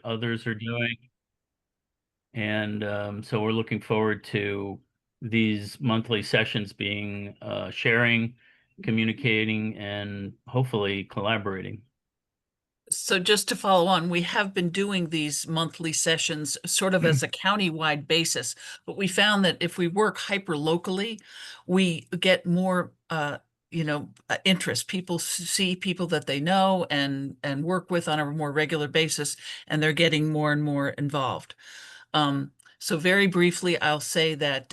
others are doing. And so we're looking forward to these monthly sessions being sharing, communicating, and hopefully collaborating. So just to follow on, we have been doing these monthly sessions sort of as a county-wide basis, but we found that if we work hyper locally, we get more interest. People see people that they know and work with on a more regular basis, and they're getting more and more involved. So very briefly, I'll say that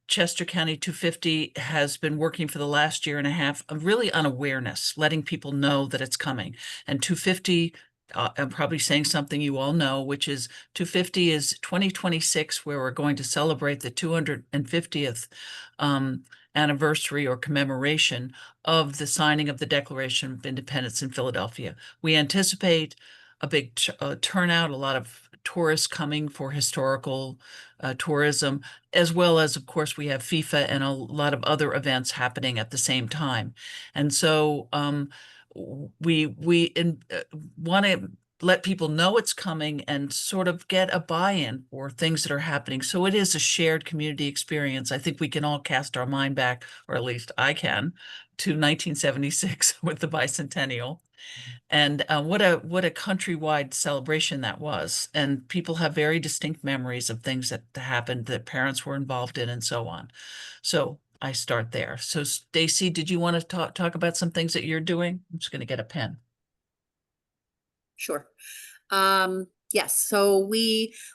Chester County 250 has been working for the last year and a half, really on awareness, letting people know that it's coming. And 250, I'm probably saying something you all know, which is 250 is 2026, where we're going to celebrate the 250th anniversary or commemoration of the signing of the Declaration of Independence in Philadelphia. We anticipate a big turnout, a lot of tourists coming for historical tourism, as well as, of course, we have FIFA and a lot of other events happening at the same time. And so we want to let people know it's coming and sort of get a buy-in for things that are happening. So it is a shared community experience. I think we can all cast our mind back, or at least I can, to 1976 with the bicentennial. And what a countrywide celebration that was. And people have very distinct memories of things that happened that parents were involved in and so on. So I start there. So Stacy, did you want to talk about some things that you're doing? I'm just going to get a pen. Sure. Yes. So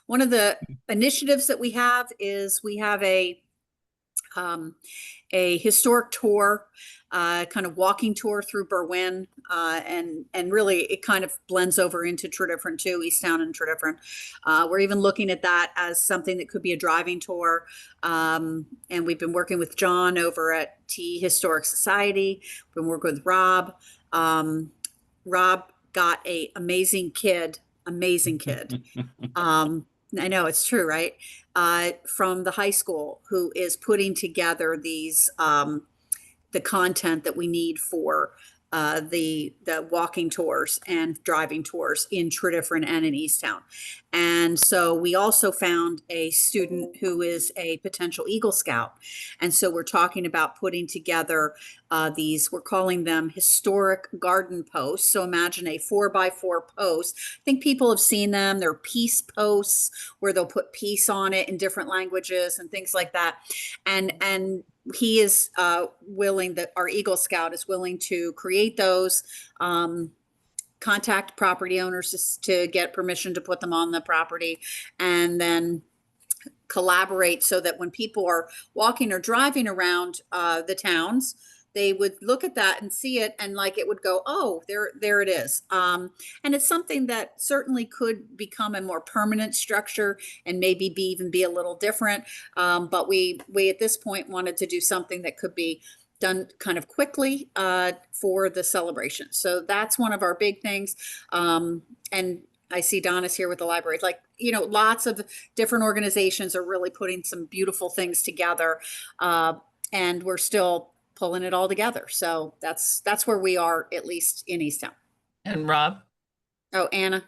one of the initiatives that we have is we have a historic tour, kind of walking tour through Berwyn, and really it kind of blends over into Tredyffrin too, Easttown and Tredyffrin. We're even looking at that as something that could be a driving tour. And we've been working with John over at T Historic Society. We've been working with Rob. Rob got a amazing kid. I know it's true, right? From the high school who is putting together these the content that we need for the walking tours and driving tours in Tredyffrin and in Easttown. And so we also found a student who is a potential Eagle Scout. And so we're talking about putting together we're calling them historic garden posts. So imagine a 4x4 post. I think people have seen them. They're peace posts where they'll put peace on it in different languages and things like that. And he is willing, that our Eagle Scout is willing to create those, contact property owners to get permission to put them on the property, and then collaborate so that when people are walking or driving around the towns, they would look at that and see it, and like it would go, oh, there it is. And it's something that certainly could become a more permanent structure and maybe even be a little different. But we at this point wanted to do something that could be done kind of quickly for the celebration. So that's one of our big things. And I see Donna's here with the library. Like, lots of different organizations are really putting some beautiful things together. And we're still pulling it all together. So that's where we are, at least in Easttown. And Rob? Oh, Anna.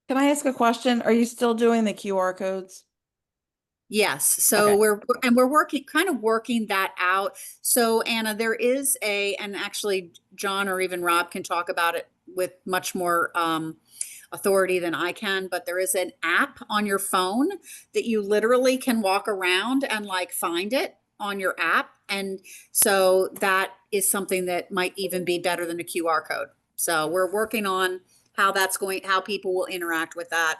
Can I ask a question? Are you still doing the QR codes? Yes. So Okay. we're working that out. So Anna, there is and actually John or even Rob can talk about it with much more authority than I can, but there is an app on your phone that you literally can walk around and like find it on your app. And so that is something that might even be better than a QR code. So we're working on how people will interact with that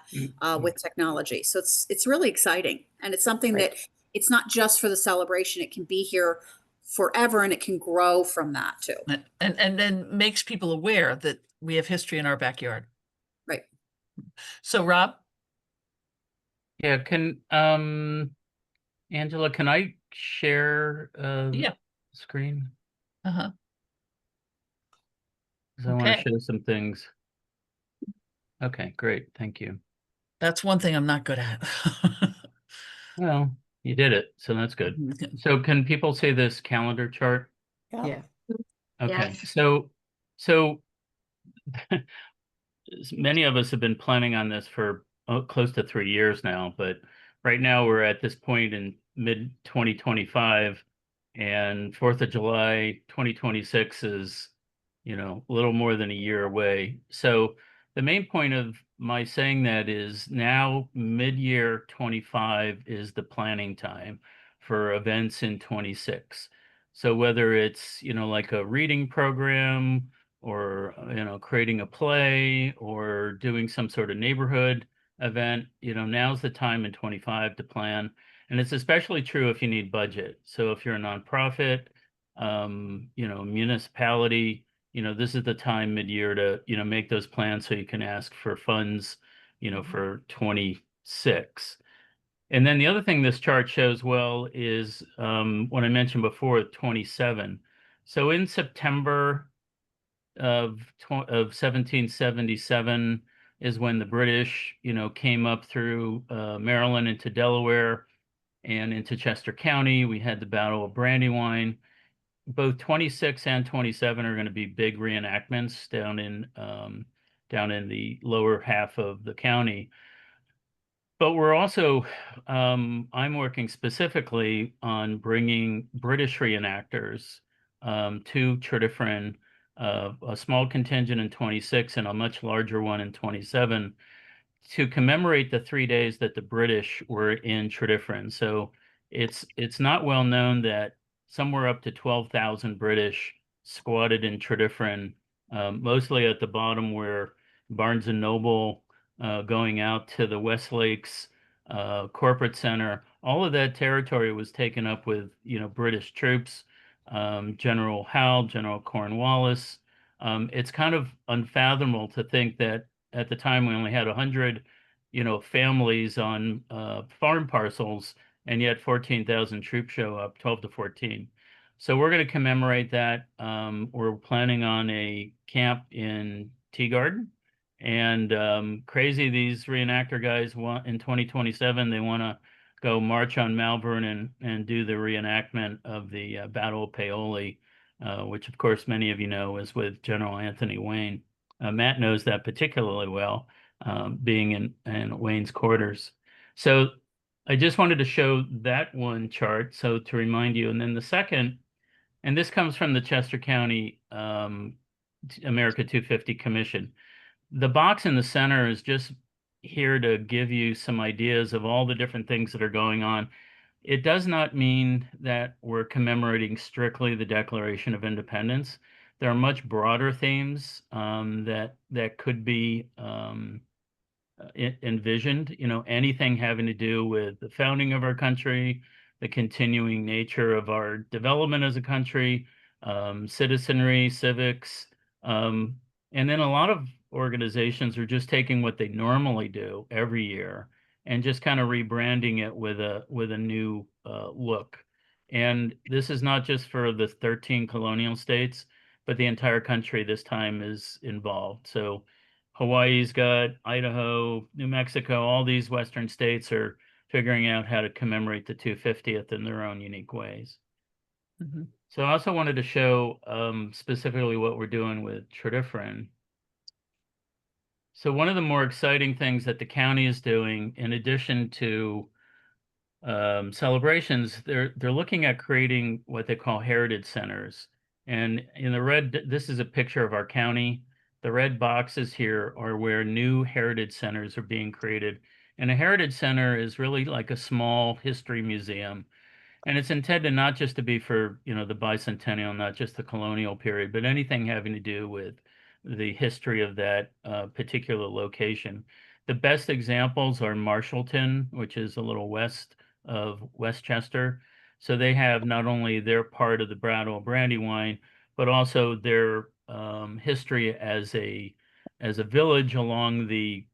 with technology. So it's really exciting. And it's something that it's not just for the celebration. It can be here forever, and it can grow from that too. And then makes people aware that we have history in our backyard. Right. So Rob? Yeah, Angela, can I share screen? Uh-huh. Because I want to show some things. Okay, great. Thank you. That's one thing I'm not good at. Well, you did it, so that's good. So can people see this calendar chart? Yeah. Okay. Yes. So many of us have been planning on this for close to 3 years now, but right now we're at this point in mid 2025, and 4th of July 2026 is, a little more than a year away. So the main point of my saying that is now mid-year 25 is the planning time for events in 26. So whether it's, like a reading program, or creating a play, or doing some sort of neighborhood event, now's the time in 25 to plan. And it's especially true if you need budget. So if you're a nonprofit, municipality, this is the time mid-year to, make those plans so you can ask for funds, for 26. And then the other thing this chart shows well is what I mentioned before, 27. So in September of 1777 is when the British, came up through Maryland into Delaware and into Chester County. We had the Battle of Brandywine. Both 26 and 27 are going to be big reenactments down in the lower half of the county. But we're also, I'm working specifically on bringing British reenactors to Tredyffrin, a small contingent in 26 and a much larger one in 27, to commemorate the 3 days that the British were in Tredyffrin. So it's not well known that somewhere up to 12,000 British squatted in Tredyffrin, mostly at the bottom where Barnes and Noble, going out to the Westlakes corporate center. All of that territory was taken up with, British troops, General Howe, General Cornwallis. It's kind of unfathomable to think that at the time we only had 100, families on farm parcels, and yet 14,000 troops show up, 12 to 14. So we're going to commemorate that. We're planning on a camp in Tea Garden. And crazy, these reenactor guys want in 2027, they want to go march on Malvern and do the reenactment of the Battle of Paoli, which of course many of you know is with General Anthony Wayne. Matt knows that particularly well, being in Wayne's quarters. So I just wanted to show that one chart, so to remind you. And then the second, and this comes from the Chester County America 250 Commission. The box in the center is just here to give you some ideas of all the different things that are going on. It does not mean that we're commemorating strictly the Declaration of Independence. There are much broader themes that could be envisioned, anything having to do with the founding of our country, the continuing nature of our development as a country, citizenry, civics, and then a lot of organizations are just taking what they normally do every year and just kind of rebranding it with a new look. And this is not just for the 13 colonial states, but the entire country this time is involved. So Hawaii's got Idaho, New Mexico, all these Western states are figuring out how to commemorate the 250th in their own unique ways. Mm-hmm. So I also wanted to show specifically what we're doing with Tredyffrin. So one of the more exciting things that the county is doing, in addition to celebrations, they're looking at creating what they call heritage centers. And in the red, this is a picture of our county. The red boxes here are where new heritage centers are being created. And a heritage center is really like a small history museum. And it's intended not just to be for, the bicentennial, not just the colonial period, but anything having to do with the history of that particular location. The best examples are Marshallton, which is a little west of Westchester. So they have not only their part of the Battle of Brandywine, but also their history as a village along the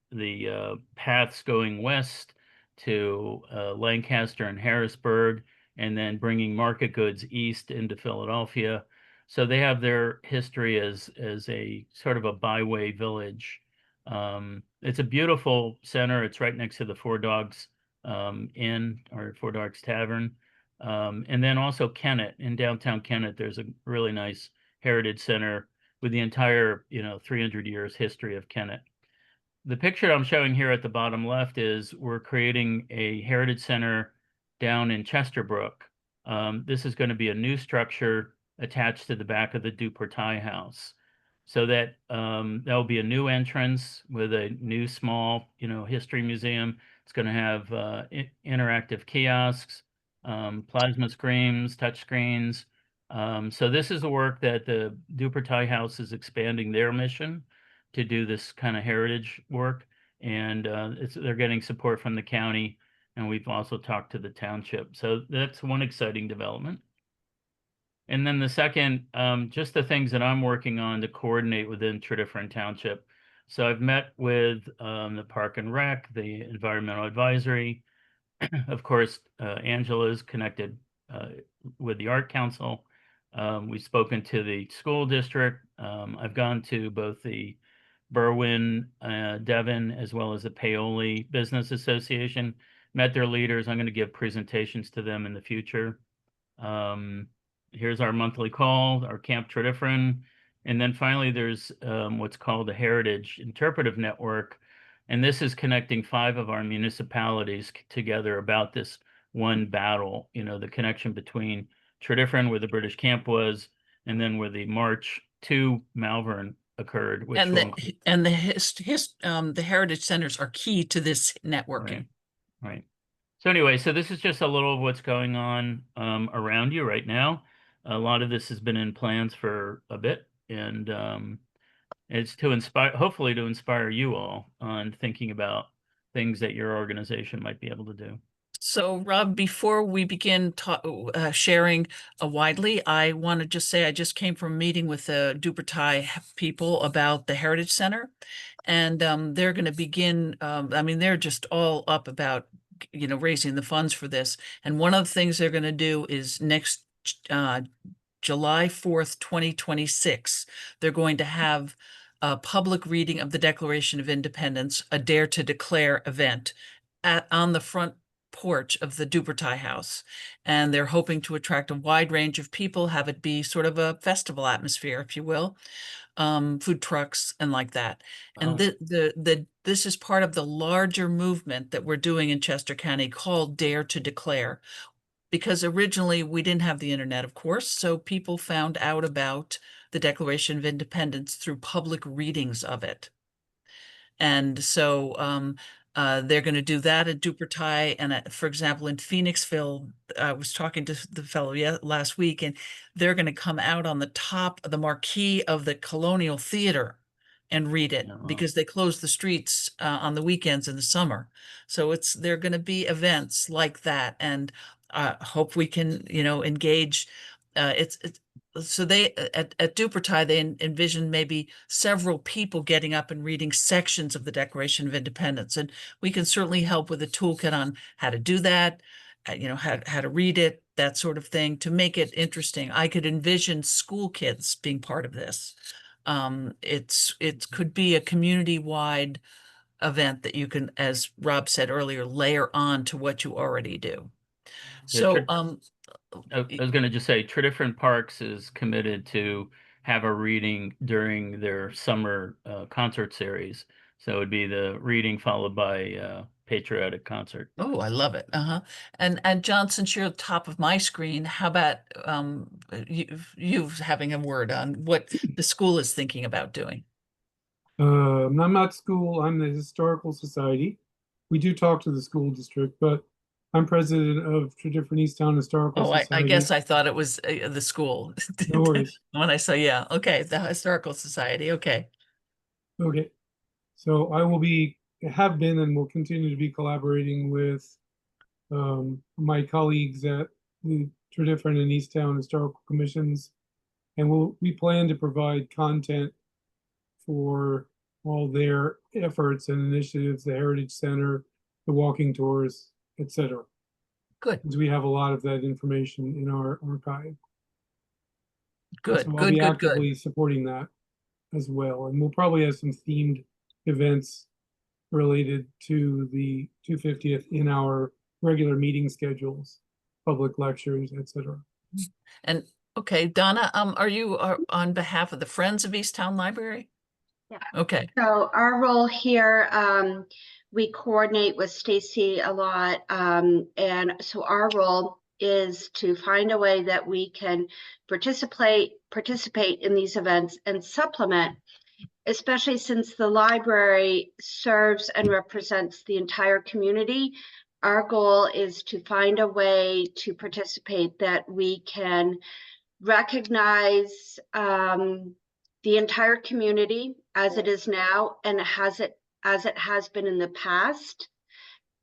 paths going west to Lancaster and Harrisburg, and then bringing market goods east into Philadelphia. So they have their history as a sort of a byway village. It's a beautiful center. It's right next to the Four Dogs Inn, or Four Dogs Tavern. And then also Kennett, in downtown Kennett, there's a really nice heritage center with the entire, 300 years history of Kennett. the picture I'm showing here at the bottom left is we're creating a heritage center down in Chesterbrook. This is going to be a new structure attached to the back of the Dupertai house. So that there'll be a new entrance with a new small, history museum. It's going to have interactive kiosks, plasma screens, touch screens. So this is the work that the Dupertai House is expanding their mission to do this kind of heritage work. And they're getting support from the county, and we've also talked to the township. So that's one exciting development. And then the second, just the things that I'm working on to coordinate within Tredyffrin Township. So I've met with the Park and Rec, the Environmental Advisory. Of course, Angela's connected with the Art Council. We've spoken to the school district. I've gone to both the Berwyn, Devon, as well as the Paoli Business Association, met their leaders. I'm going to give presentations to them in the future. Here's our monthly call, our Camp Tredyffrin. And then finally, there's what's called the Heritage Interpretive Network. And this is connecting 5 of our municipalities together about this one battle, the connection between Tredyffrin, where the British camp was, and then where the March to Malvern occurred, which And will the heritage centers are key to this networking. Right. So anyway, so this is just a little of what's going on around you right now. A lot of this has been in plans for a bit, and it's to inspire, hopefully to inspire you all on thinking about things that your organization might be able to do. So Rob, before we begin sharing widely, I want to just say I just came from a meeting with the Dupertai people about the Heritage Center, and they're going to begin, they're just all up about, raising the funds for this. And one of the things they're going to do is next July 4th, 2026, they're going to have a public reading of the Declaration of Independence, a Dare to Declare event on the front porch of the Dupertai house. And they're hoping to attract a wide range of people, have it be sort of a festival atmosphere, if you will, food trucks and like that. And this is part of the larger movement that we're doing in Chester County called Dare to Declare. Because originally we didn't have the internet, of course, so people found out about the Declaration of Independence through public readings of it. And so they're going to do that at Dupertai. And for example, in Phoenixville, I was talking to the fellow last week, and they're going to come out on the top of the marquee of the Colonial Theater and read it because they close the streets on the weekends in the summer. So there are going to be events like that, and hope we can, engage. So they at Dupertai, they envision maybe several people getting up and reading sections of the Declaration of Independence, and we can certainly help with a toolkit on how to do that, how to read it, that sort of thing, to make it interesting. I could envision school kids being part of this. It could be a community-wide event that you can, as Rob said earlier, layer on to what you already do. So, I was going to just say, Tredyffrin Parks is committed to have a reading during their summer concert series. So it would be the reading followed by patriotic concert. Oh, I love it. And John, since you're at the top of my screen, how about you having a word on what the school is thinking about doing? I'm not school, I'm the Historical Society. We do talk to the school district, but I'm president of Tredyffrin Easttown Historical Society. I guess I thought it was the school. No worries. When I saw, yeah, okay, the Historical Society, okay. Okay, so I have been and will continue to be collaborating with my colleagues at the Tredyffrin and Easttown Historical Commissions, and we plan to provide content for all their efforts and initiatives, the Heritage Center, the walking tours, etc. Good. Because we have a lot of that information in our archive. Good, so I'll be good, actively supporting that as well. And we'll probably have some themed events related to the 250th in our regular meeting schedules, public lectures, etc. And okay, Donna, are you on behalf of the Friends of Easttown Library? Okay. So our role here, we coordinate with Stacy a lot. And so our role is to find a way that we can participate in these events and supplement, especially since the library serves and represents the entire community. Our goal is to find a way to participate that we can recognize the entire community as it is now and as it has been in the past,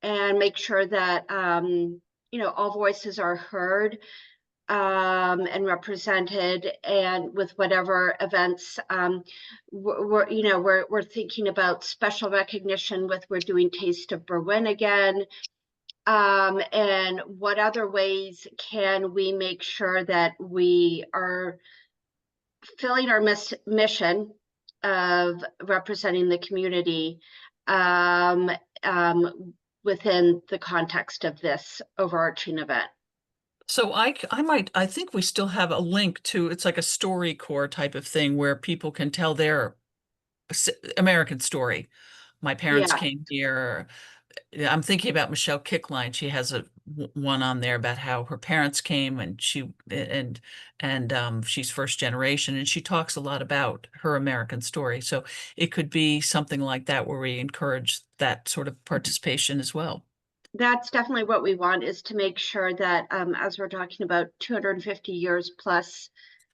and make sure that all voices are heard and represented, and with whatever events we're thinking about special recognition with. We're doing Taste of Berwyn again. And what other ways can we make sure that we are filling our mission of representing the community within the context of this overarching event? So I think we still have a link to, it's like a StoryCorps type of thing where people can tell their American story. My parents Yeah. came here. I'm thinking about Michelle Kickline. She has one on there about how her parents came, and she's first generation, and she talks a lot about her American story. So it could be something like that where we encourage that sort of participation as well. That's definitely what we want, is to make sure that as we're talking about 250 years plus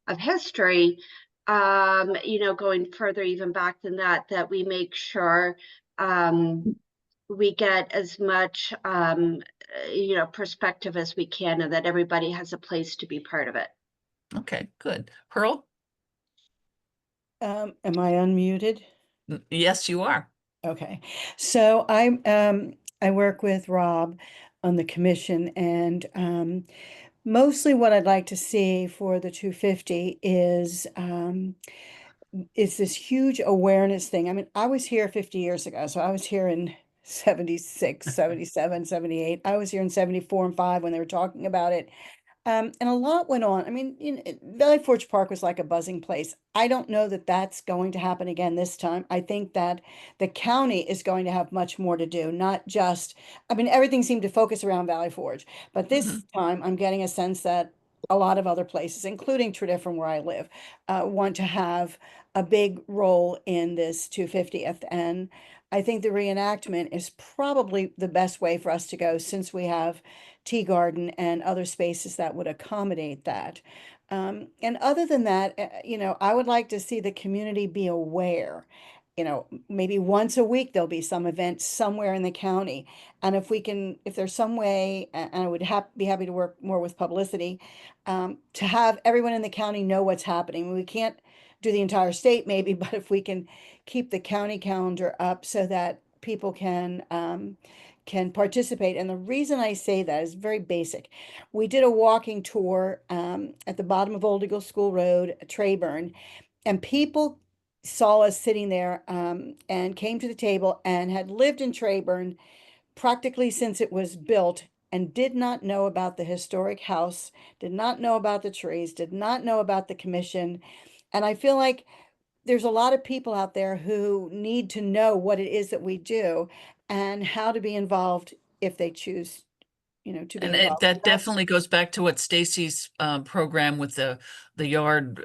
of history, going further even back than that, that we make sure we get as much perspective as we can, and that everybody has a place to be part of it. Okay, good. Pearl? Am I unmuted? Yes, you are. Okay. So I work with Rob on the commission, and mostly what I'd like to see for the 250 is this huge awareness thing. I mean, I was here 50 years ago, so I was here in 76, 77, 78. I was here in 74 and 5 when they were talking about it. And a lot went on. I mean, Valley Forge Park was like a buzzing place. I don't know that that's going to happen again this time. I think that the county is going to have much more to do, not just, I mean, everything seemed to focus around Valley Forge, but this time I'm getting a sense that a lot of other places, including Tredyffrin where I live, want to have a big role in this 250th. And I think the reenactment is probably the best way for us to go, since we have tea garden and other spaces that would accommodate that. And other than that, I would like to see the community be aware. Maybe once a week there'll be some event somewhere in the county. And if there's some way, and I would be happy to work more with publicity, to have everyone in the county know what's happening. We can't do the entire state maybe, but if we can keep the county calendar up so that people can participate. And the reason I say that is very basic. We did a walking tour at the bottom of Old Eagle School Road, Treyburn, and people saw us sitting there and came to the table and had lived in Treyburn practically since it was built, and did not know about the historic house, did not know about the trees, did not know about the commission. And I feel like there's a lot of people out there who need to know what it is that we do and how to be involved if they choose, to be And involved. that definitely goes back to what Stacy's program with the yard,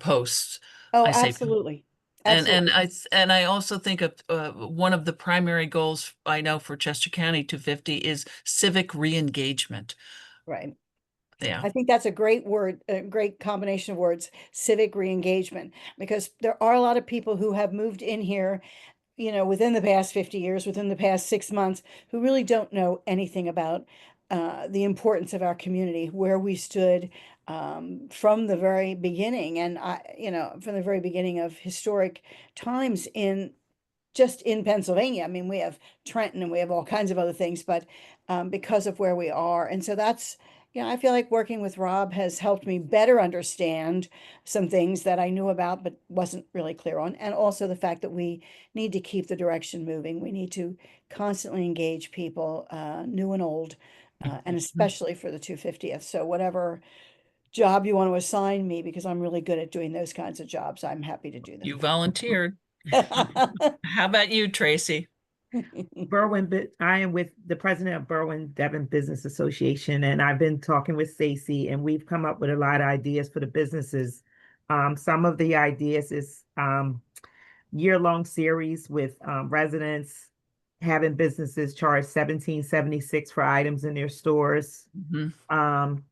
posts. Oh, I say, absolutely. and Absolutely. I also think of one of the primary goals I know for Chester County 250 is civic re-engagement. Right. Yeah. I think that's a great word, a great combination of words, civic re-engagement, because there are a lot of people who have moved in here, within the past 50 years, within the past 6 months, who really don't know anything about the importance of our community, where we stood from the very beginning, and from the very beginning of historic times just in Pennsylvania. I mean, we have Trenton and we have all kinds of other things, but because of where we are. And so that's, I feel like working with Rob has helped me better understand some things that I knew about but wasn't really clear on. And also the fact that we need to keep the direction moving. We need to constantly engage people, new and old, and especially for the 250th. So whatever job you want to assign me, because I'm really good at doing those kinds of jobs, I'm happy to do them. You volunteered. How about you, Tracy? I am with the president of Berwyn Devon Business Association, and I've been talking with Stacy, and we've come up with a lot of ideas for the businesses. Some of the ideas is year-long series with residents having businesses charge $17.76 for items in their stores. Mhm.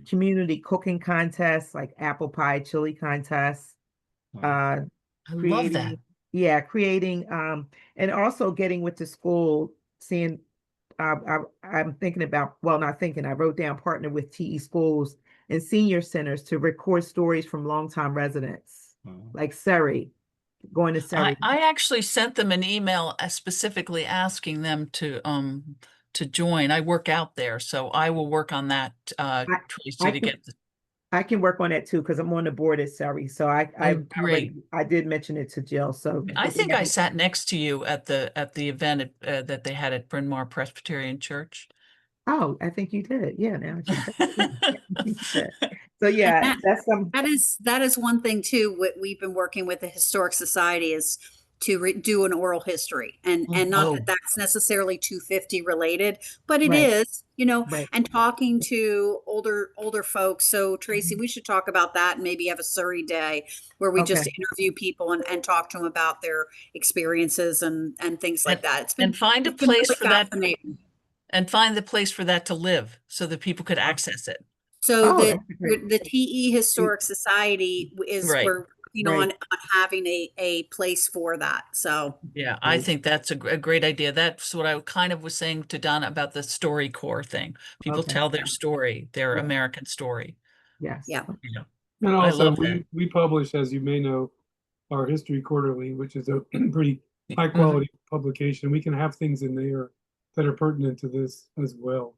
Community cooking contests like apple pie chili contests. Wow. I love that. Creating and also getting with the school, seeing I'm thinking about, well, not thinking, I wrote down partner with TE schools and senior centers to record stories from longtime residents, Wow. like Surrey, going to Surrey. I actually sent them an email specifically asking them to join. I work out there, so I will work on that, Tracy, I to can- get the, I can work on that too, because I'm on the board at Surrey. So great. I did mention it to Jill. So I think I sat next to you at the event that they had at Bryn Mawr Presbyterian Church. Oh, I think you did. Yeah, now that you said it, yeah, I think you did. So yeah, that's some. That is one thing too. What we've been working with the Historic Society is to do an oral history, and not Oh. that that's necessarily 250 related, but it Right. is, you know, Right. and talking to older folks. So Tracy, Mhm. we should talk about that and maybe have a Surrey day where we just Okay. interview people and talk to them about their experiences and things like that. It's been And find a it's been place really for that, fascinating. and find the place for that to live so that people could access it. So Oh, that's great. the TE Historic Society is Right. we're working Right. on having a place for that. So Yeah, I Right. think that's a great idea. That's what I kind of was saying to Donna about the StoryCorps thing. People Okay. tell their story, their Yeah. American story. Yes. yeah. You know, And I also, love that. we publish, as you may know, our History Quarterly, which is a pretty high Mm-hmm. quality publication. We can have things in there that are pertinent to this as well.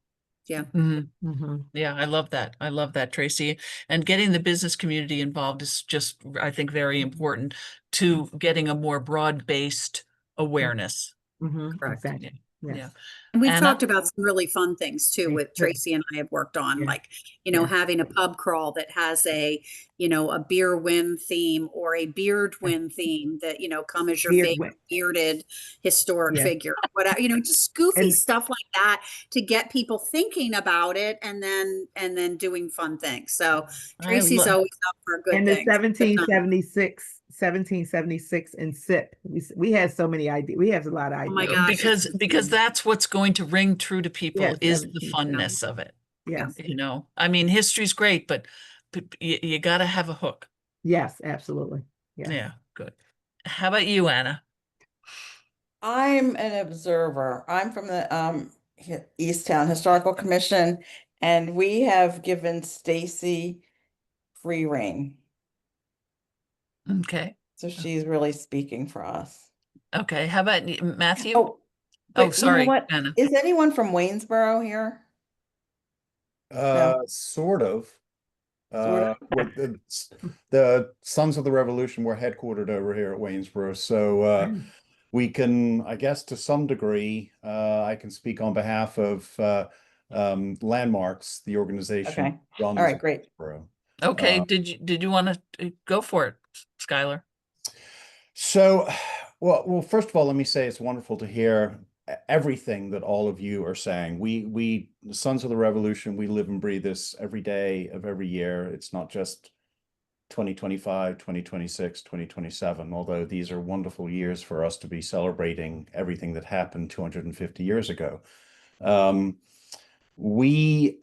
Mhm. Mm-hmm. Yeah, I love that. I love that, Tracy. And getting the business community involved is just, I think, very important to getting a more broad-based awareness. Mm-hmm. Correct. Exactly. Yeah. Yes. And we've Anna? talked about some really fun things too Right, with right. Tracy and I have worked on, Yeah. like, you know, Yeah. having a pub crawl that has a beer win theme or a beard win theme that, come as your Beard favorite win. bearded historic Yeah. figure, whatever, just goofy And- stuff like that to get people thinking about it and then doing fun things. So Tracy's always up for good And the things. 1776 and SIP. We had so many ideas. We have a lot of ideas. Oh my gosh. Because that's what's going to ring true to people Yes, is the 17, funness of it. Yes. I mean, history's great, but you got to have a hook. Yes, absolutely. Yes. Yeah, good. How about you, Anna? I'm an observer. I'm from the Easttown Historical Commission, and we have given Stacy free rein. Okay. So she's really speaking for us. Okay. How about Matthew? Oh, Oh, but sorry, you know what? Anna. Is anyone from Waynesboro here? No. Sort of. Sort of? With the Sons of the Revolution were headquartered over here at Waynesboro, so we can, I guess, to some degree, I can speak on behalf of Landmarks, the organization. Okay. runs All right, great. Waynesboro. Okay. Did you want to go for it, Skylar? So, well, first of all, let me say it's wonderful to hear everything that all of you are saying. We the Sons of the Revolution, we live and breathe this every day of every year. It's not just 2025, 2026, 2027, although these are wonderful years for us to be celebrating everything that happened 250 years ago. We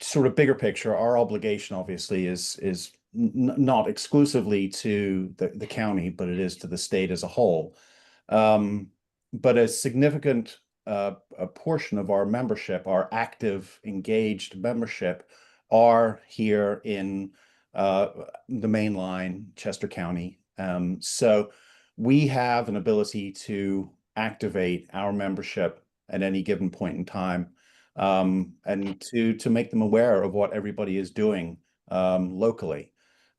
sort of bigger picture, our obligation obviously is not exclusively to the county, but it is to the state as a whole. But a significant a portion of our membership, our active, engaged membership, are here in the mainline Chester County. So we have an ability to activate our membership at any given point in time, and to make them aware of what everybody is doing locally.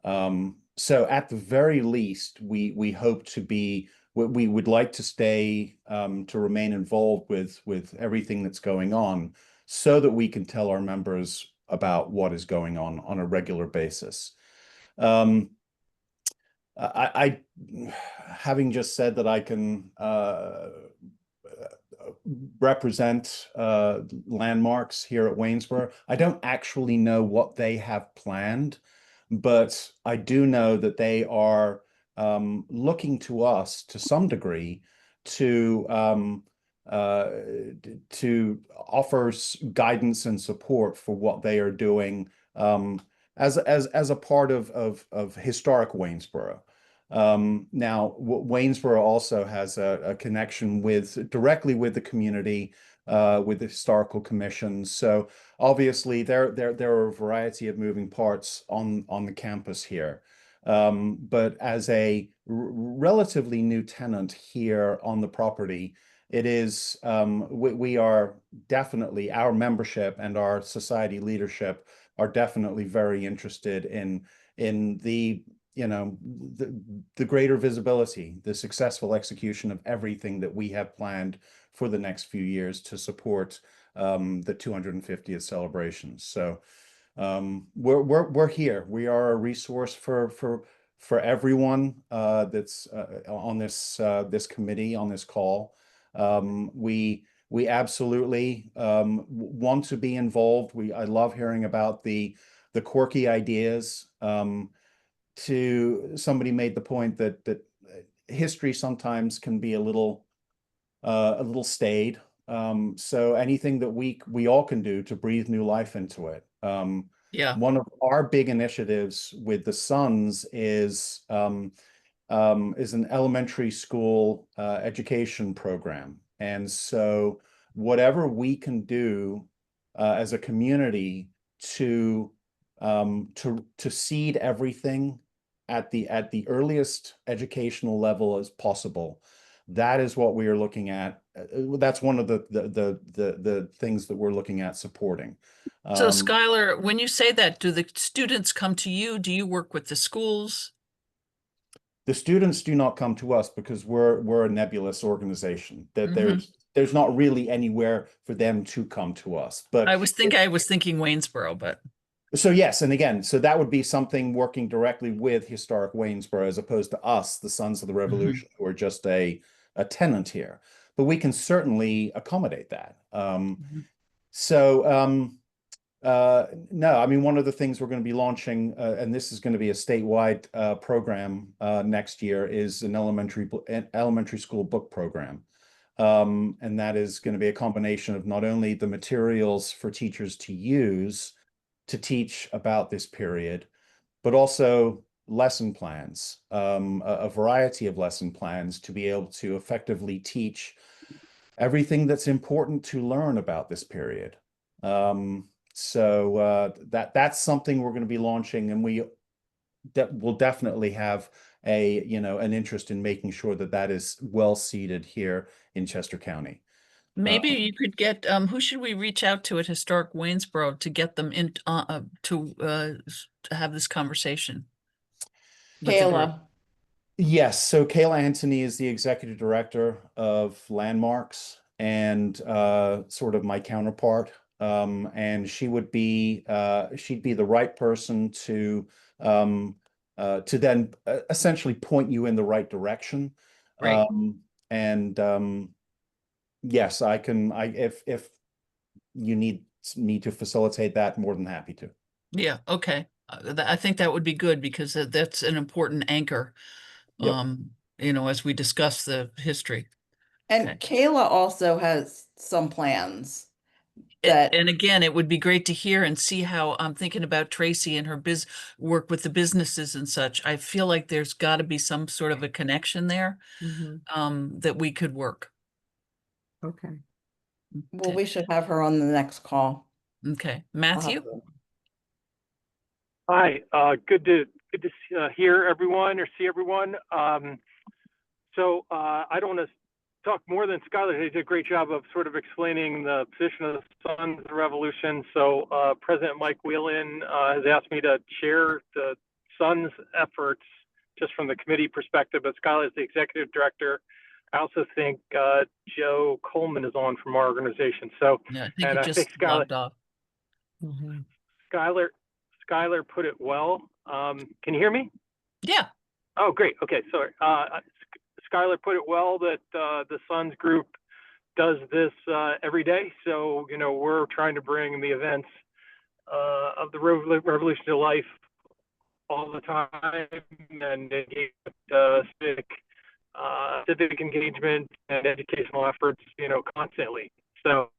So at the very least, we hope to be, we would like to stay, to remain involved with everything that's going on, so that we can tell our members about what is going on a regular basis. I having just said that I can represent landmarks here at Waynesboro, I don't actually know what they have planned, but I do know that they are looking to us to some degree to offer guidance and support for what they are doing as a part of historic Waynesboro. Now, Waynesboro also has a connection directly with the community, with the historical commissions. So obviously, there are a variety of moving parts on the campus here. But as a relatively new tenant here on the property, it is we are definitely, our membership and our society leadership are definitely very interested in the the greater visibility, the successful execution of everything that we have planned for the next few years to support the 250th celebrations. So we're here. We are a resource for everyone that's on this committee, on this call. We absolutely want to be involved. I love hearing about the quirky ideas. Somebody made the point that history sometimes can be a little staid. So anything that we all can do to breathe new life into it. Yeah. One of our big initiatives with the Sons is an elementary school education program. And so whatever we can do as a community to seed everything at the earliest educational level as possible, that is what we are looking at. That's one of the things that we're looking at supporting. So Skylar, when you say that, do the students come to you? Do you work with the schools? The students do not come to us because we're a nebulous organization. That there's not really anywhere for them to come to us. But I was thinking Waynesboro, but so yes, and again, so that would be something working directly with historic Waynesboro as opposed to us, the Sons of the Revolution, who are just a tenant here. But we can certainly accommodate that. No, I mean, one of the things we're going to be launching, and this is going to be a statewide program next year, is an elementary school book program. And that is going to be a combination of not only the materials for teachers to use to teach about this period, but also lesson plans, a variety of lesson plans to be able to effectively teach everything that's important to learn about this period. So that's something we're going to be launching, and we will definitely have an interest in making sure that is well seated here in Chester County. maybe you could get, who should we reach out to at Historic Waynesboro to get them in, to have this conversation? with the group? Kayla. Yes, so Kayla Anthony is the executive director of Landmarks and sort of my counterpart. And she would be she'd be the right person to then essentially point you in the right direction. Right. Yes, I can. If you need me to facilitate that, more than happy to. Yeah, okay. I think that would be good because that's an important anchor. Yep. As we discuss the history. And Okay. Kayla also has some plans that, And again, it would be great to hear and see how I'm thinking about Tracy and her work with the businesses and such. I feel like there's got to be some sort of a connection there that we could work. Okay. well, we should have her on the next call. Okay, I'll have Matthew? to- Hi, good to hear everyone or see everyone. So I don't want to talk more than Skylar. He did a great job of sort of explaining the position of the Sons of the Revolution. So President Mike Whelan has asked me to share the Sons' efforts just from the committee perspective, but Skylar is the executive director. I also think Joe Coleman is on from our organization. So, Yeah, I think it just logged off. Skylar put it well. Can you hear me? Yeah. Oh, great. Okay, sorry. Skylar put it well that the Sons group does this every day. So, you know, we're trying to bring the events of the revolution to life all the time and engage civic engagement and educational efforts, you know, constantly. So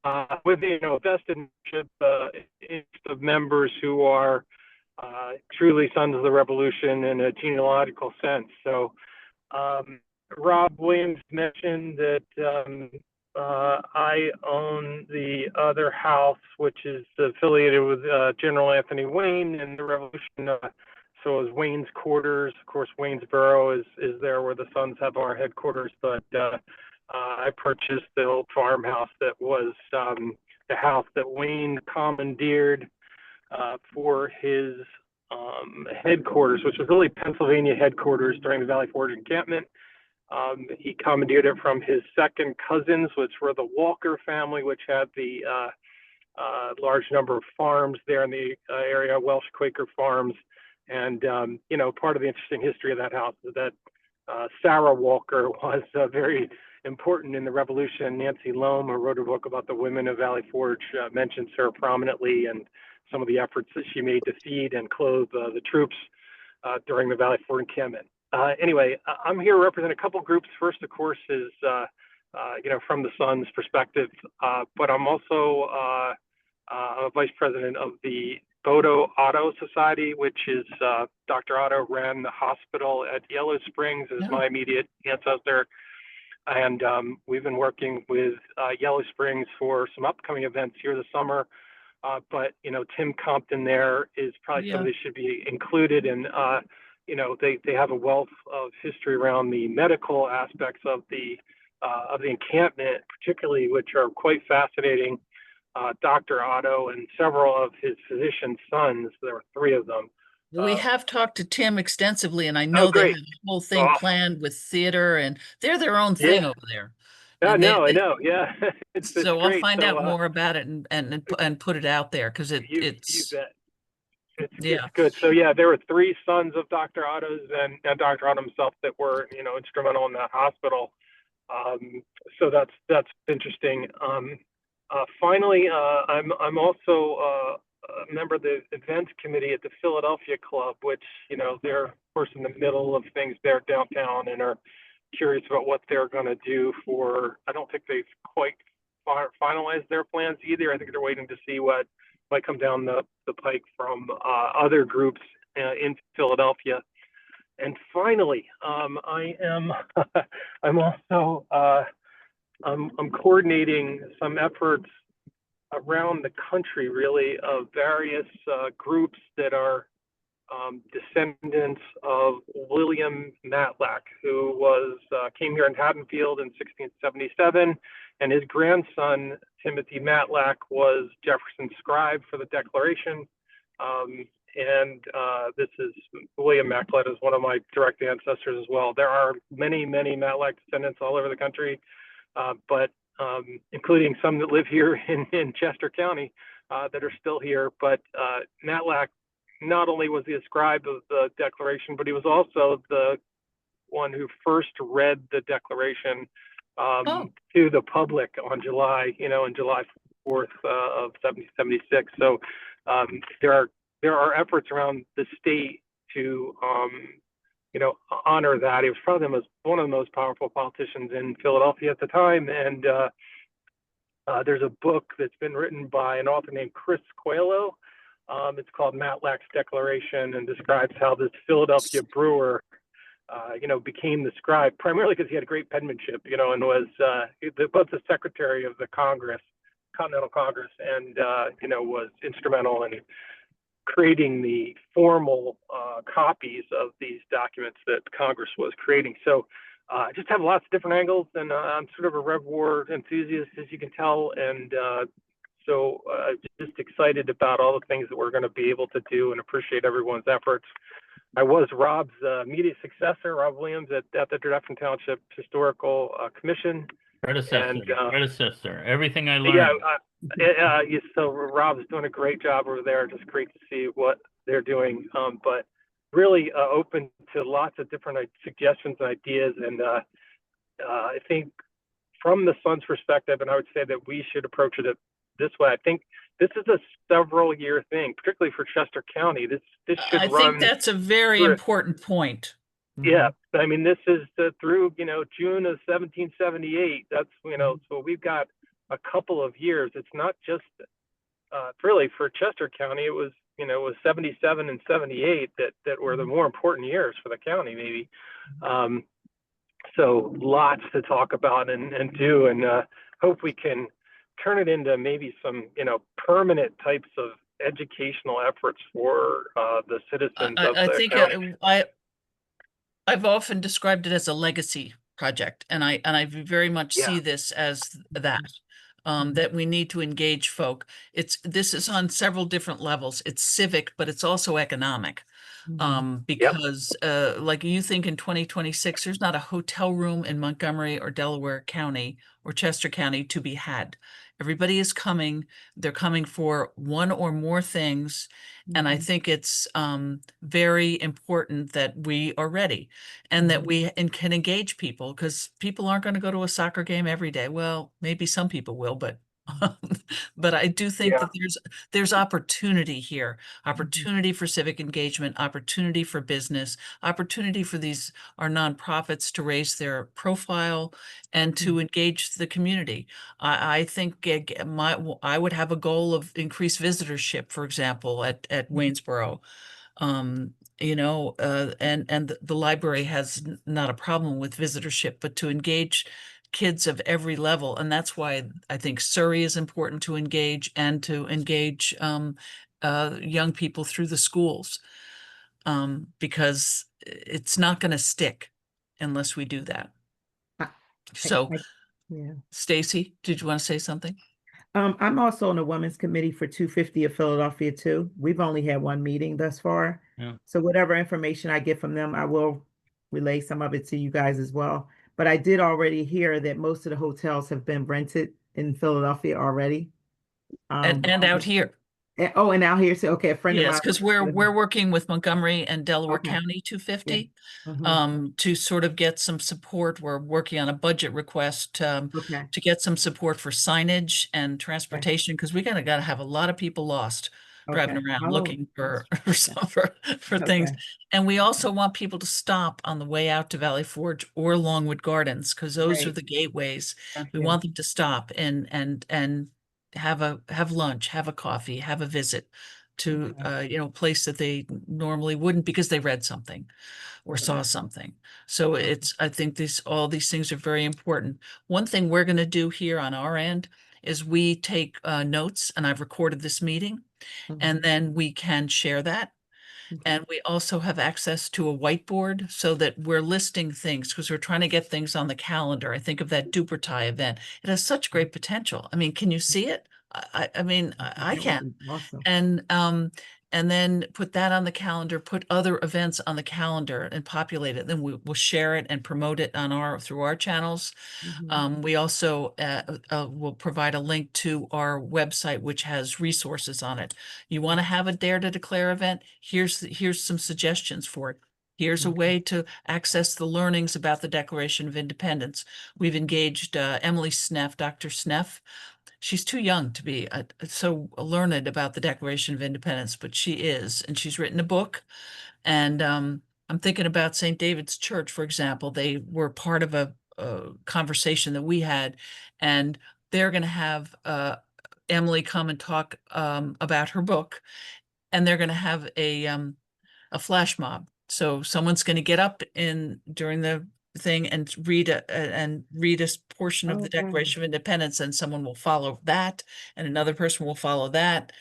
with the, you know, vested membership of members who are truly sons of the revolution in a genealogical sense. So Rob Williams mentioned that I own the other house, which is affiliated with General Anthony Wayne and the Revolution. So is Wayne's quarters. Of course, Waynesboro is there where the Sons have our headquarters. But I purchased the old farmhouse that was the house that Wayne commandeered for his headquarters, which was really Pennsylvania headquarters during the Valley Forge encampment. He commandeered it from his second cousins, which were the Walker family, which had the large number of farms there in the area, Welsh Quaker farms. And, you know, part of the interesting history of that house is that Sarah Walker was very important in the Revolution. Nancy Loam, who wrote a book about the women of Valley Forge, mentions her prominently and some of the efforts that she made to feed and clothe the troops during the Valley Forge encampment. Anyway, I'm here to represent a couple groups. First, of course, is, you know, from the Sons perspective, but I'm also a vice president of the Bodo Otto Society, which is Dr. Otto ran the hospital at Yellow Springs as my immediate ancestor. And we've been working with Yellow Springs for some upcoming events here this summer. But, you know, Tim Compton there is probably somebody that should be included. And, you know, they have a wealth of history around the medical aspects of the encampment, particularly, which are quite fascinating. Dr. Otto and several of his physician sons, there were 3 of them. We have talked to Tim extensively, and I know they have a whole thing planned with theater, and they're their own thing over there. Yeah, And I know. Yeah. it's so great. I'll find out more about it and put it out there because it's you bet. It's good. So yeah, there were 3 sons of Dr. Otto's and Dr. Otto himself that were, you know, instrumental in that hospital. So that's interesting. Finally, I'm also a member of the events committee at the Philadelphia Club, which, you know, they're of course in the middle of things there downtown and are curious about what they're going to do for. I don't think they've quite finalized their plans either. I think they're waiting to see what might come down the pike from other groups in Philadelphia. And finally, I am I'm also I'm coordinating some efforts around the country, really, of various groups that are descendants of William Matlack, who came here in Haddonfield in 1677, and his grandson Timothy Matlack was Jefferson's scribe for the Declaration. And this is William Matlack is one of my direct ancestors as well. There are many Matlack descendants all over the country, but including some that live here in Chester County that are still here. But Matlack not only was he a scribe of the Declaration, but he was also the one who first read the Declaration to the public on July 4th of 1776. So there are efforts around the state to honor that. He was probably one of the most powerful politicians in Philadelphia at the time. And there's a book that's been written by an author named Chris Coelho. It's called Matlack's Declaration, and describes how this Philadelphia brewer, became the scribe, primarily because he had great penmanship, and was both the secretary of the Continental Congress, and was instrumental in creating the formal copies of these documents that Congress was creating. So I just have lots of different angles, and I'm sort of a Rev War enthusiast, as you can tell, and so just excited about all the things that we're going to be able to do, and appreciate everyone's efforts. I was Rob's immediate successor, Rob Williams, at the Tredyffrin Township Historical Commission. Predecessor. Everything I learned. So Rob's doing a great job over there. Just great to see what they're doing. But really open to lots of different suggestions and ideas. And I think from the Sun's perspective, and I would say that we should approach it this way. I think this is a several year thing, particularly for Chester County. This should I run. think that's a very through- important point. Yeah, I mean, this is through, June of 1778. That's, so we've got a couple of years. It's not just really for Chester County. It was, it was 77 and 78 that were the more important years for the county, maybe. So lots to talk about and do, and hope we can turn it into maybe some, permanent types of educational efforts for the citizens of I the think county. I've often described it as a legacy project, and I very much Yeah. see this as that. That we need to engage folk. This is on several different levels. It's civic, but it's also economic. Because like you think in 2026, there's not a hotel room in Montgomery or Delaware County or Chester County to be had. Everybody is coming. They're coming for one or more things. And I think it's very important that we are ready and that we can engage people, because people aren't going to go to a soccer game every day. Well, maybe some people will, but but I do think Yeah. that there's opportunity here, opportunity for civic engagement, opportunity for business, opportunity for our nonprofits to raise their profile and to engage the community. I think I would have a goal of increased visitorship, for example, at Waynesboro. And the library has not a problem with visitorship, but to engage kids of every level. And that's why I think Surrey is important to engage, and to engage young people through the schools, because it's not going to stick unless we do that. So, Yeah. Stacy, did you want to say something? I'm also on the Women's Committee for 250 of Philadelphia too. We've only had one meeting thus far. Yeah. So whatever information I get from them, I will relay some of it to you guys as well. But I did already hear that most of the hotels have been rented in Philadelphia already. And out here. And out here too. Okay, a friend of mine. Yes, because we're working with Montgomery and Delaware Okay. County 250 Mhm. to sort of get some support. We're working on a budget request Okay. to get some support for signage and transportation, because we gotta have a lot of people lost driving Okay. around Oh, looking for things. Okay. And we also want people to stop on the way out to Valley Forge or Longwood Gardens, because those are Right. the gateways. We Yeah. want them to stop and have lunch, have a coffee, have a visit to a place that they normally wouldn't, because they read something or saw something. So I think all these things are very important. One thing we're going to do here on our end is we take notes, and I've recorded this meeting, and then we can share that. And we also have access to a whiteboard so that we're listing things, because we're trying to get things on the calendar. I think of that Dupertai event. It has such great potential. I mean, can you see it? I mean, I can. Awesome. And then put that on the calendar, put other events on the calendar and populate it. Then we'll share it and promote it through our channels. We also will provide a link to our website, which has resources on it. You want to have a Dare to Declare event? Here's some suggestions for it. Here's a way to access the learnings about the Declaration of Independence. We've engaged Emily Sneff, Dr. Sneff. She's too young to be so learned about the Declaration of Independence, but she is, and she's written a book. And I'm thinking about St. David's Church, for example. They were part of a conversation that we had, and they're going to have Emily come and talk about her book, and they're going to have a flash mob. So someone's going to get up during the thing and read a portion of the Declaration of Independence, and someone will follow that, and another person will follow that.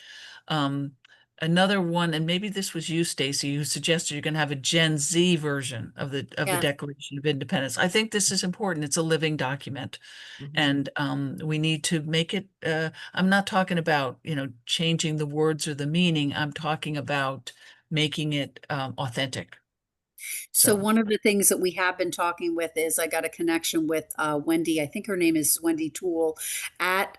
Another one, and maybe this was you, Stacy, who suggested you're going to have a Gen Z version of the Declaration of Independence. I think this is important. It's a living document, and we need to make it. I'm not talking about changing the words or the meaning. I'm talking about making it authentic. So one of the things that we have been talking with is I got a connection with Wendy. I think her name is Wendy Toole at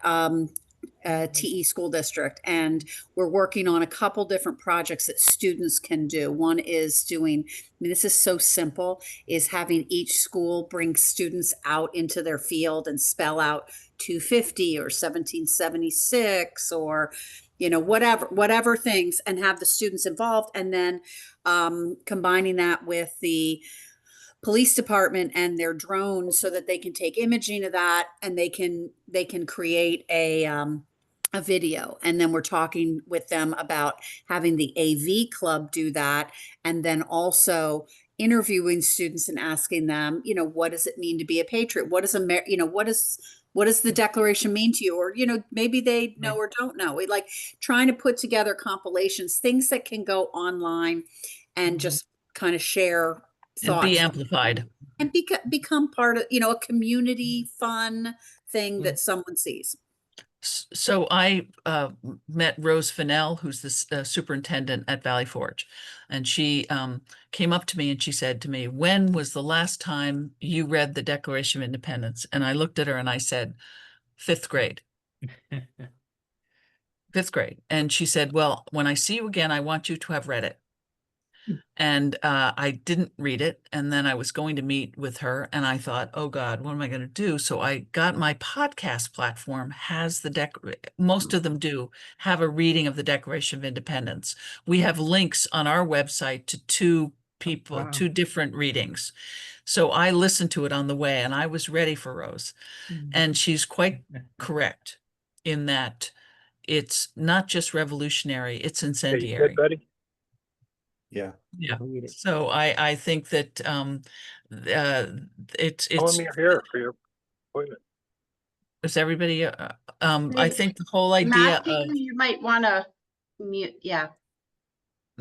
TE school district, and we're working on a couple different projects that students can do. One is doing, I mean, this is so simple, is having each school bring students out into their field and spell out 250 or 1776 or, you know, whatever things, and have the students involved, and then combining that with the police department and their drones so that they can take imaging of that, and they can create a video. And then we're talking with them about having the AV club do that, and then also interviewing students and asking them, you know, what does it mean to be a patriot? What is what does the Declaration mean to you? Or, you know, maybe they know or don't know. We like trying to put together compilations, things that can go online and just kind of share And thoughts be amplified. and become part of, you know, a community fun thing that someone sees. So I met Rose Fennell, who's the superintendent at Valley Forge, and she came up to me and she said to me, "When was the last time you read the Declaration of Independence?" And I looked at her and I said, "Fifth grade." Fifth grade. And she said, "Well, when I see you again, I want you to have read it." And I didn't read it. And then I was going to meet with her and I thought, oh God, what am I going to do? So I got my podcast platform has most of them do have a reading of the Declaration of Independence. We have links on our website to two different readings. So I listened to it on the way and I was ready for Rose. And she's quite correct in that it's not just revolutionary, it's incendiary. Betty? Yeah. Yeah. So I think that it's How many are here for your appointment? is everybody I think the whole idea Matthew, of you might want to mute. Yeah.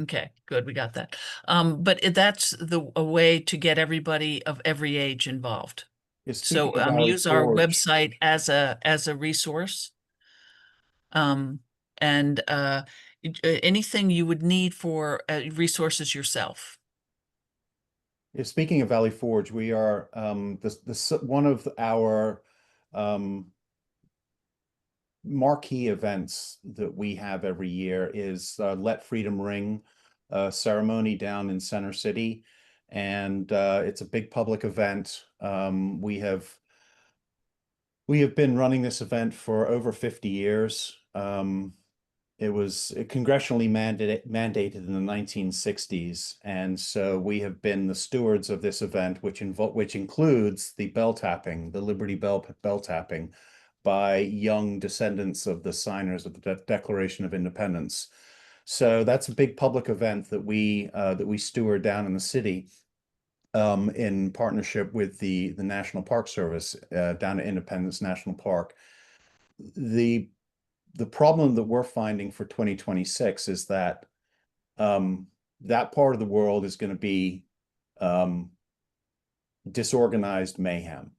okay, good, we got that. But that's a way to get everybody of every age involved. So use our website as a resource. And anything you would need for resources yourself. Speaking of Valley Forge, we are one of our marquee events that we have every year is Let Freedom Ring ceremony down in Center City, and it's a big public event. We have been running this event for over 50 years. It was congressionally mandated in the 1960s, and so we have been the stewards of this event, which includes the bell tapping, the Liberty Bell tapping, by young descendants of the signers of the Declaration of Independence. So that's a big public event that we steward down in the city, in partnership with the National Park Service down at Independence National Park. The problem that we're finding for 2026 is that that part of the world is going to be disorganized mayhem,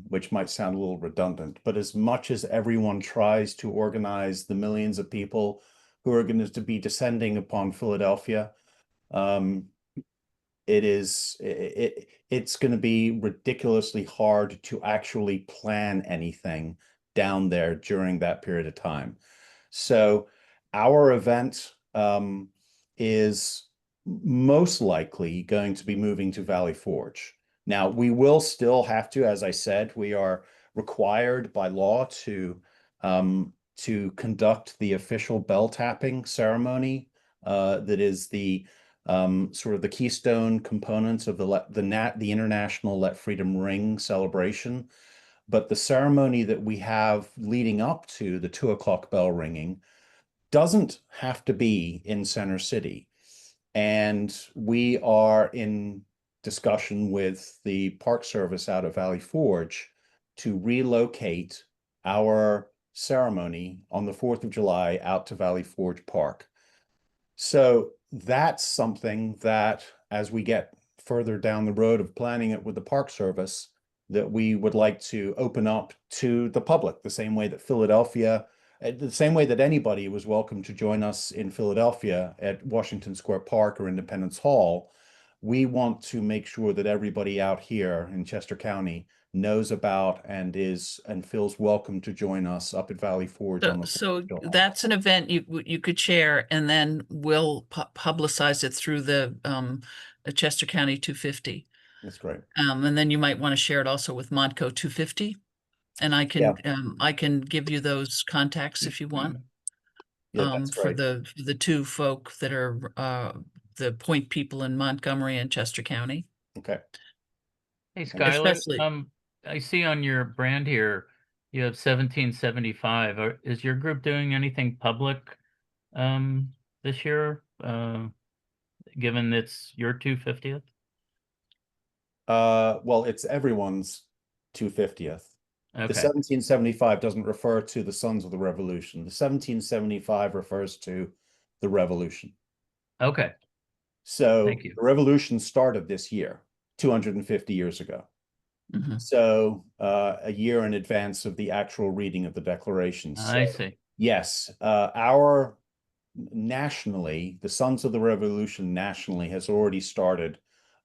which might sound a little redundant, but as much as everyone tries to organize the millions of people who are going to be descending upon Philadelphia, it's going to be ridiculously hard to actually plan anything down there during that period of time. So our event is most likely going to be moving to Valley Forge. Now, we will still have to, as I said, we are required by law to conduct the official bell tapping ceremony that is the sort of the keystone components of the International Let Freedom Ring celebration. But the ceremony that we have leading up to the 2 o'clock bell ringing doesn't have to be in Center City. And we are in discussion with the Park Service out of Valley Forge to relocate our ceremony on the 4th of July out to Valley Forge Park. So that's something that, as we get further down the road of planning it with the Park Service, that we would like to open up to the public, the same way that the same way that anybody was welcome to join us in Philadelphia at Washington Square Park or Independence Hall. We want to make sure that everybody out here in Chester County knows about and feels welcome to join us up at Valley Forge on the 4th So of July. that's an event you could share, and then we'll publicize it through the Chester County 250. That's great. And then you might want to share it also with Modco 250. And I can give you those contacts if you want. Yeah, that's For great. the two folk that are the point people in Montgomery and Chester County. Okay. Hey, Skylar, Especially- I see on your brand here, you have 1775. Is your group doing anything public this year, given it's your 250th? Well, it's everyone's 250th. The Okay, 1775 doesn't refer to the Sons of the Revolution. The 1775 refers to the Revolution. okay, So Thank you. the Revolution started this year, 250 years ago. Mhm. So a year in advance of the actual reading of the Declaration. I So, see. yes, our nationally, the Sons of the Revolution nationally has already started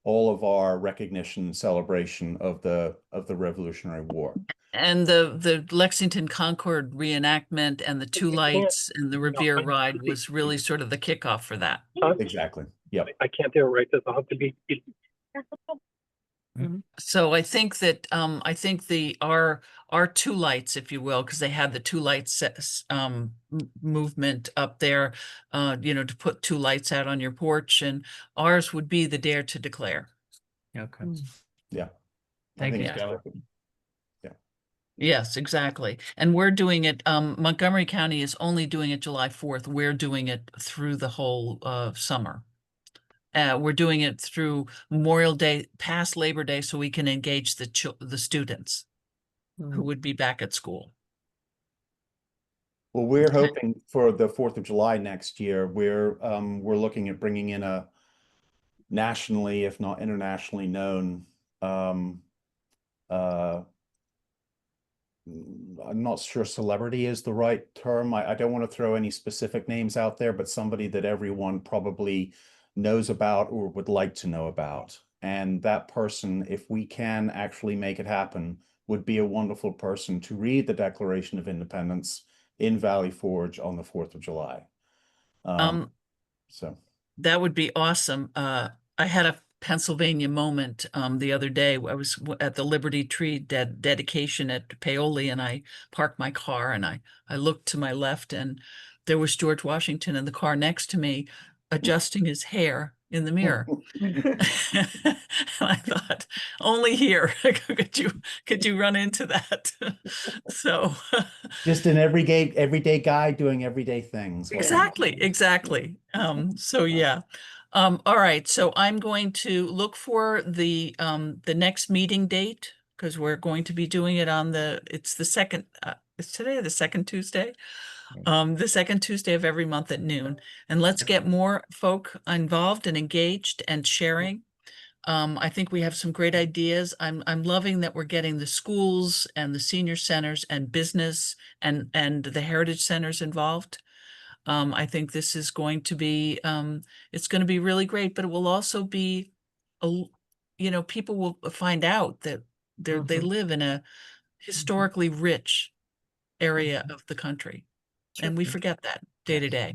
all of our recognition and celebration of the Revolutionary War. And the Lexington Concord reenactment and the two lights and the Revere ride was really sort of the kickoff for that. Exactly. Yep. I can't do it right. I'll have to be. So I think that our two lights, if you will, because they had the two lights movement up there, to put two lights out on your porch, and ours would be the Dare to Declare. Okay. Yeah. Thank you, it's Skylar. perfect. Yes, exactly. And we're doing it, Montgomery County is only doing it July 4th. We're doing it through the whole summer. We're doing it through Memorial Day, past Labor Day, so we can engage the students who would be back at school. Well, we're Okay. hoping for the 4th of July next year. We're looking at bringing in a nationally, if not internationally known, I'm not sure celebrity is the right term. I don't want to throw any specific names out there, but somebody that everyone probably knows about or would like to know about. And that person, if we can actually make it happen, would be a wonderful person to read the Declaration of Independence in Valley Forge on the 4th of July. So that would be awesome. I had a Pennsylvania moment the other day. I was at the Liberty Tree dedication at Paoli, and I parked my car, and I looked to my left, and there was George Washington in the car next to me, adjusting his hair in the mirror. And I thought, only here could you run into that. So just an everyday guy doing everyday things. exactly. So yeah. All right, so I'm going to look for the next meeting date, because we're going to be doing it on it's the second, it's today the second Tuesday? The second Tuesday of every month at noon. And let's get more folk involved and engaged and sharing. I think we have some great ideas. I'm loving that we're getting the schools and the senior centers and business and the heritage centers involved. I think this is going to be, it's going to be really great, but it will also be, people will find out that they live in a historically rich area of the country. And we forget that day to day.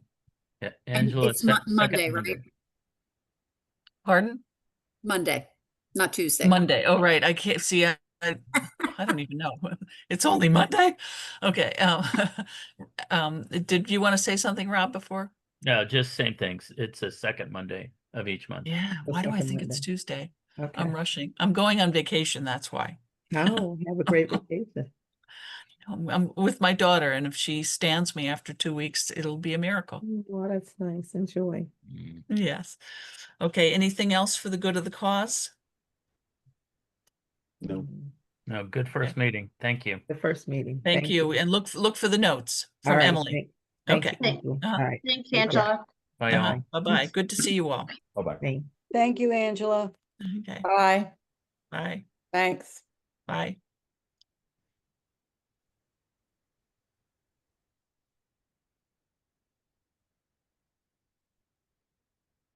Yeah, And Angela, it's second Monday, Monday. right? Pardon? Monday, not Tuesday. Monday. Oh, right. I can't see. I don't even know. It's only Monday. Okay. Did you want to say something, Rob, before? No, just same things. It's a second Monday of each month. Yeah. The Why do I second think it's Monday. Tuesday? Okay. I'm rushing. I'm going on vacation. That's why. Oh, have a great vacation. I'm with my daughter, and if she stands me after 2 weeks, it'll be a miracle. Oh, that's nice. Enjoy. Mm. Yes. Okay. Anything else for the good of the cause? No. No, good first meeting. Thank you. The first meeting. Thank you. And look for the notes All from right, Emily. Thank Okay. you, Angela. Uh-huh. All right. Thanks, Take care. Angela. Bye, all. Bye-bye. Good to see you all. Bye-bye. Thanks. Thank you, Angela. Okay. Bye. Bye. Thanks. Bye.